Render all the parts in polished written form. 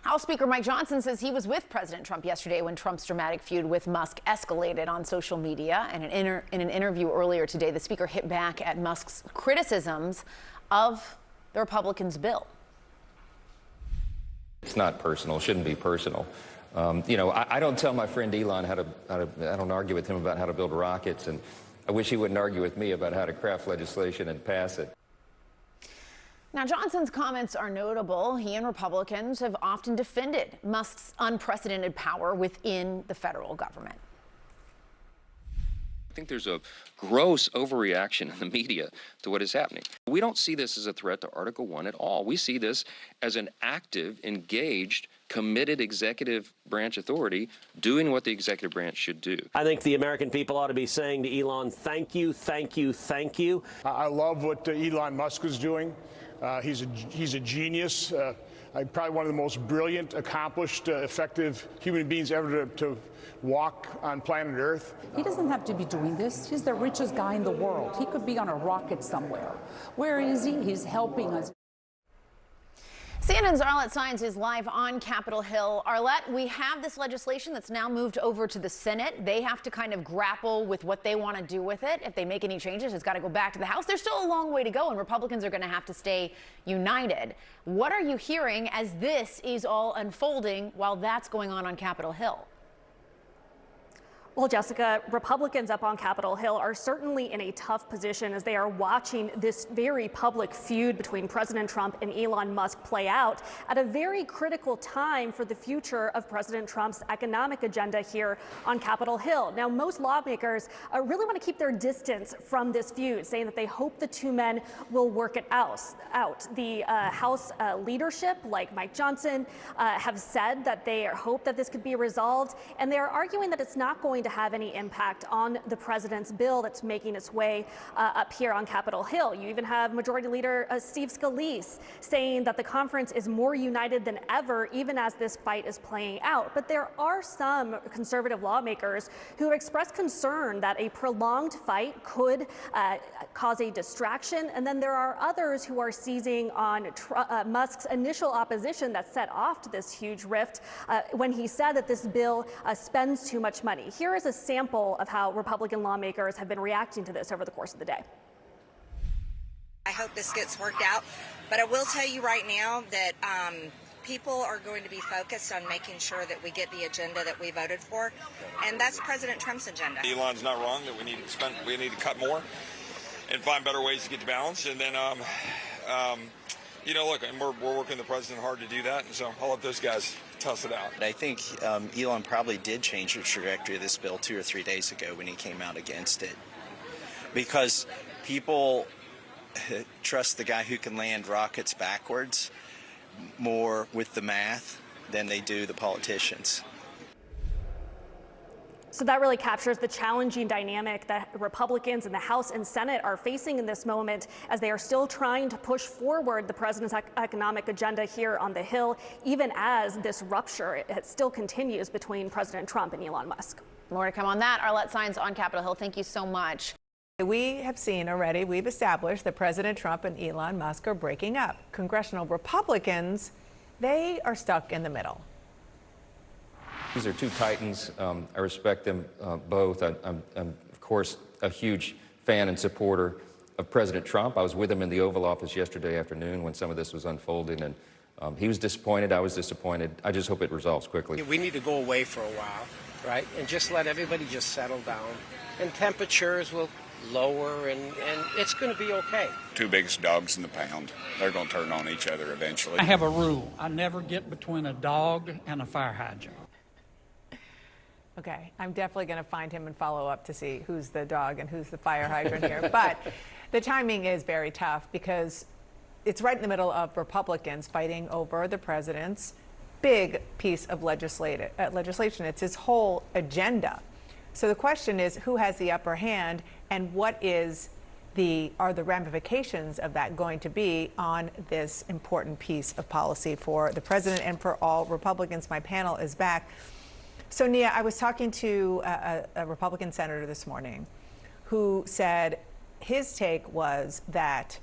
House Speaker Mike Johnson says he was with President Trump yesterday when Trump's dramatic feud with Musk escalated on social media. And in an interview earlier today, the speaker hit back at Musk's criticisms of the Republicans' bill. It's not personal. It shouldn't be personal. I don't tell my friend Elon I don't argue with him about how to build rockets, and I wish he wouldn't argue with me about how to craft legislation and pass it. Now, Johnson's comments are notable. He and Republicans have often defended Musk's unprecedented power within the federal government. I think there's a gross overreaction in the media to what is happening. We don't see this as a threat to Article 1 at all. We see this as an active, engaged, committed executive branch authority doing what the executive branch should do. I think the American people ought to be saying to Elon, thank you, thank you, thank you. I love what Elon Musk is doing. He's a genius. Probably one of the most brilliant, accomplished, effective human beings ever to walk on planet Earth. He doesn't have to be doing this. He's the richest guy in the world. He could be on a rocket somewhere. Where is he? He's helping us. CNN's Arlette Saenz is live on Capitol Hill. Arlette, we have this legislation that's now moved over to the Senate. They have to kind of grapple with what they want to do with it. If they make any changes, it's got to go back to the House. There's still a long way to go, and Republicans are going to have to stay united. What are you hearing as this is all unfolding while that's going on Capitol Hill? Well, Jessica, Republicans up on Capitol Hill are certainly in a tough position as they are watching this very public feud between President Trump and Elon Musk play out at a very critical time for the future of President Trump's economic agenda here on Capitol Hill. Now, most lawmakers really want to keep their distance from this feud, saying that they hope the two men will work it out. The House leadership, like Mike Johnson, have said that they hope that this could be resolved, and they are arguing that it's not going to have any impact on the president's bill that's making its way up here on Capitol Hill. You even have Majority Leader Steve Scalise saying that the conference is more united than ever, even as this fight is playing out. But there are some conservative lawmakers who have expressed concern that a prolonged fight could cause a distraction. And then there are others who are seizing on Musk's initial opposition that set off to this huge rift when he said that this bill spends too much money. Here is a sample of how Republican lawmakers have been reacting to this over the course of the day. I hope this gets worked out, but I will tell you right now that people are going to be focused on making sure that we get the agenda that we voted for, and that's President Trump's agenda. Elon's not wrong that we need to cut more and find better ways to get to balance, and then look, and we're working the president hard to do that, and so I'll let those guys toss it out. I think Elon probably did change the trajectory of this bill 2 or 3 days ago when he came out against it, because people trust the guy who can land rockets backwards more with the math than they do the politicians. So that really captures the challenging dynamic that Republicans in the House and Senate are facing in this moment as they are still trying to push forward the president's economic agenda here on the Hill, even as this rupture it still continues between President Trump and Elon Musk. More to come on that. Arlette Saenz on Capitol Hill. Thank you so much. We have seen already, we've established that President Trump and Elon Musk are breaking up. Congressional Republicans, they are stuck in the middle. These are two titans. I respect them both. I'm, of course, a huge fan and supporter of President Trump. I was with him in the Oval Office yesterday afternoon when some of this was unfolding, and he was disappointed. I was disappointed. I just hope it resolves quickly. We need to go away for a while, right, and just let everybody just settle down, and temperatures will lower, and it's going to be okay. Two biggest dogs in the pound. They're going to turn on each other eventually. I have a rule. I never get between a dog and a fire hydrant. Okay, I'm definitely going to find him and follow up to see who's the dog and who's the fire hydrant here. But the timing is very tough because it's right in the middle of Republicans fighting over the president's big piece of legislation. It's his whole agenda. So the question is, who has the upper hand, and what are the ramifications of that going to be on this important piece of policy for the president and for all Republicans? My panel is back. So, Nia, I was talking to a Republican senator this morning who said his take was that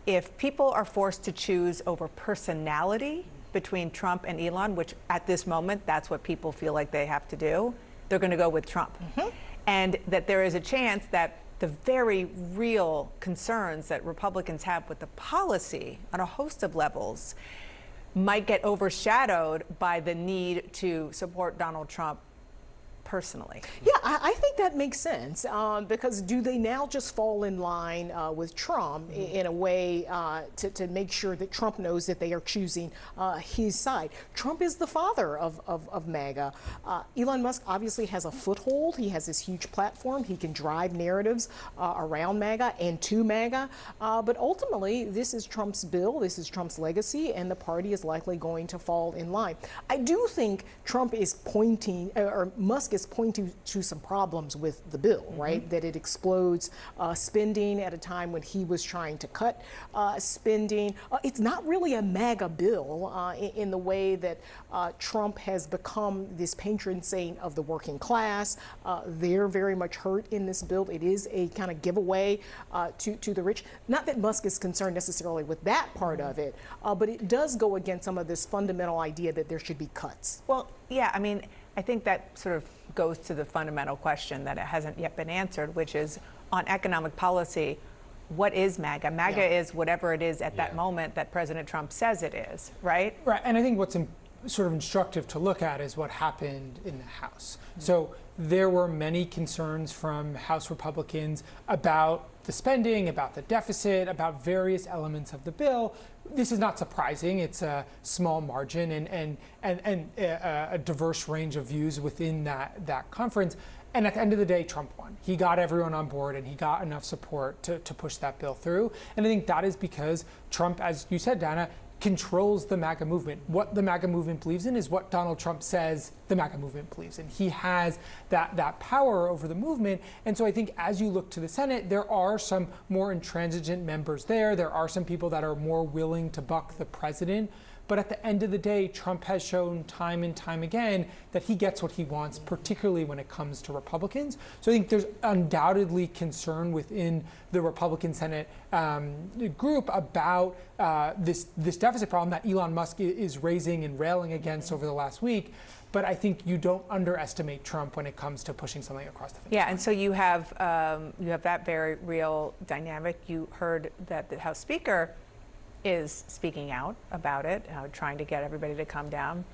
if people are forced to choose over personality, between Trump and Elon, which at this moment, that's what people feel like they have to do, they're going to go with Trump. And that there is a chance that the very real concerns that Republicans have with the policy on a host of levels might get overshadowed by the need to support Donald Trump personally. Yeah, I think that makes sense because do they now just fall in line with Trump in a way to make sure that Trump knows that they are choosing his side? Trump is the father of MAGA. Elon Musk obviously has a foothold. He has this huge platform. He can drive narratives around MAGA and to MAGA. But ultimately, this is Trump's bill. This is Trump's legacy, and the party is likely going to fall in line. I do think Trump is pointing, or Musk is pointing to some problems with the bill, right? That it explodes spending at a time when he was trying to cut spending. It's not really a MAGA bill in the way that Trump has become this patron saint of the working class. They're very much hurt in this bill. It is a kind of giveaway to the rich. Not that Musk is concerned necessarily with that part of it, but it does go against some of this fundamental idea that there should be cuts. Well, yeah, I mean, I think that sort of goes to the fundamental question that it hasn't yet been answered, which is on economic policy, what is MAGA? MAGA is whatever it is at that moment that President Trump says it is, right? Right, and I think what's sort of instructive to look at is what happened in the House. So there were many concerns from House Republicans about the spending, about the deficit, about various elements of the bill. This is not surprising. It's a small margin and a diverse range of views within that conference. And at the end of the day, Trump won. He got everyone on board and he got enough support to push that bill through. And I think that is because Trump, as you said, Dana, controls the MAGA movement. What the MAGA movement believes in is what Donald Trump says the MAGA movement believes in. He has that power over the movement. And so I think as you look to the Senate, there are some more intransigent members there. There are some people that are more willing to buck the president. But at the end of the day, Trump has shown time and time again that he gets what he wants, particularly when it comes to Republicans. So I think there's undoubtedly concern within the Republican Senate group about this deficit problem that Elon Musk is raising and railing against over the last week. But I think you don't underestimate Trump when it comes to pushing something across the finish line. And so you have that very real dynamic. You heard that the House Speaker is speaking out about it, trying to get everybody to calm down.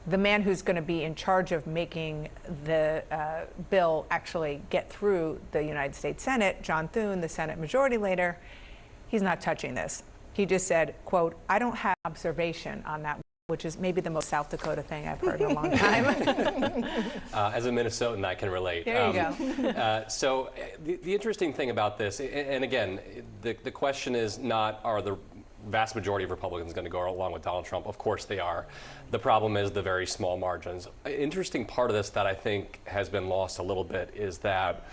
The man who's going to be in charge of making the bill actually get through the United States Senate, John Thune, the Senate Majority Leader, he's not touching this. He just said, quote, "I don't have observation on that," which is maybe the most South Dakota thing I've heard in a long time. As a Minnesotan, I can relate. There you go. So the interesting thing about this, and again, the question is not are the vast majority of Republicans going to go along with Donald Trump? Of course they are. The problem is the very small margins. An interesting part of this that I think has been lost a little bit is that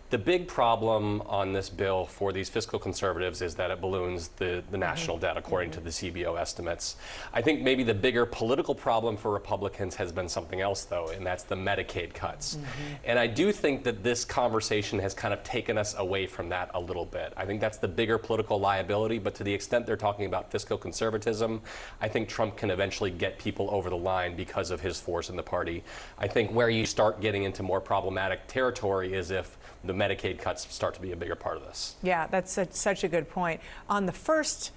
the big problem on this bill for these fiscal conservatives is that it balloons the national debt, according to the CBO estimates. I think maybe the bigger political problem for Republicans has been something else, though, and that's the Medicaid cuts. And I do think that this conversation has kind of taken us away from that a little bit. I think that's the bigger political liability, but to the extent they're talking about fiscal conservatism, I think Trump can eventually get people over the line because of his force in the party. I think where you start getting into more problematic territory is if the Medicaid cuts start to be a bigger part of this. Yeah, that's such a good point. On the first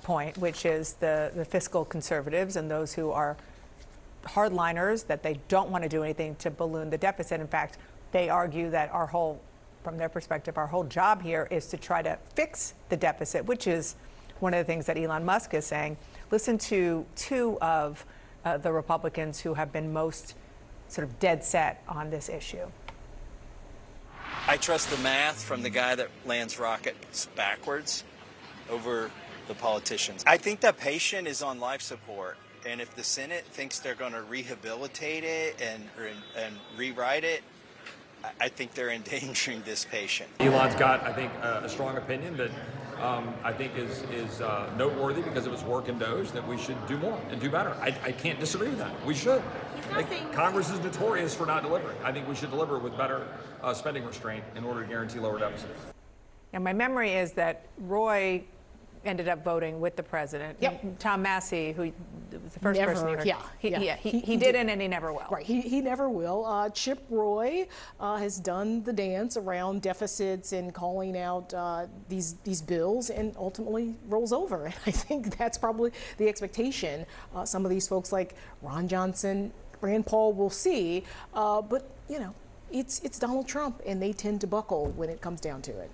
point, which is the fiscal conservatives and those who are hardliners, that they don't want to do anything to balloon the deficit. In fact, they argue that from their perspective, our whole job here is to try to fix the deficit, which is one of the things that Elon Musk is saying. Listen to two of the Republicans who have been most sort of dead set on this issue. I trust the math from the guy that lands rockets backwards over the politicians. I think the patient is on life support, and if the Senate thinks they're going to rehabilitate it and rewrite it, I think they're endangering this patient. Elon's got, I think, a strong opinion that I think is noteworthy because of his work in DOGE, that we should do more and do better. I can't disagree with that. We should. Congress is notorious for not delivering. I think we should deliver with better spending restraint in order to guarantee lower deficits. And my memory is that Roy ended up voting with the president. Yep. Tom Massey, who was the first Never, person he heard. he didn't, and he never will. Right, he never will. Chip Roy has done the dance around deficits and calling out these bills, and ultimately rolls over. And I think that's probably the expectation. Some of these folks like Ron Johnson, Rand Paul, will see, but you know, it's Donald Trump, and they tend to buckle when it comes down to it.